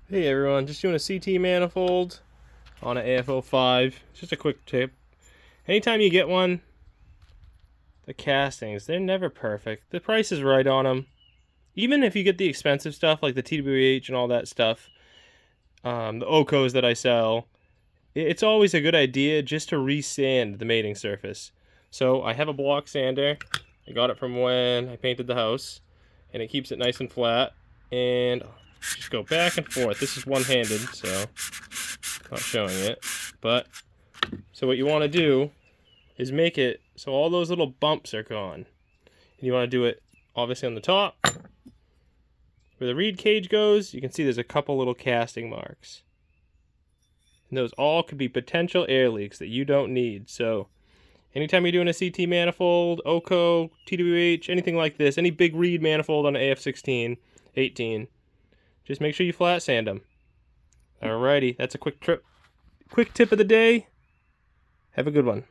Hey everyone, just doing a CT manifold on an AF05. Just a quick tip. Anytime you get one, the castings, they're never perfect. The price is right on them. Even if you get the expensive stuff like the TWH and all that stuff, the OCOs that I sell, it's always a good idea just to resand the mating surface. So I have a block sander. I got it from when I painted the house, and it keeps it nice and flat. And just go back and forth. This is one-handed, so not showing it, but so what you want to do is make it so all those little bumps are gone, and you want to do it obviously on the top where the reed cage goes. You can see there's a couple little casting marks, and those all could be potential air leaks that you don't need. So anytime you're doing a CT manifold, OCO, TWH, anything like this, any big reed manifold on an AF16, 18, just make sure you flat sand them. Alrighty, that's a quick tip of the day. Have a good one.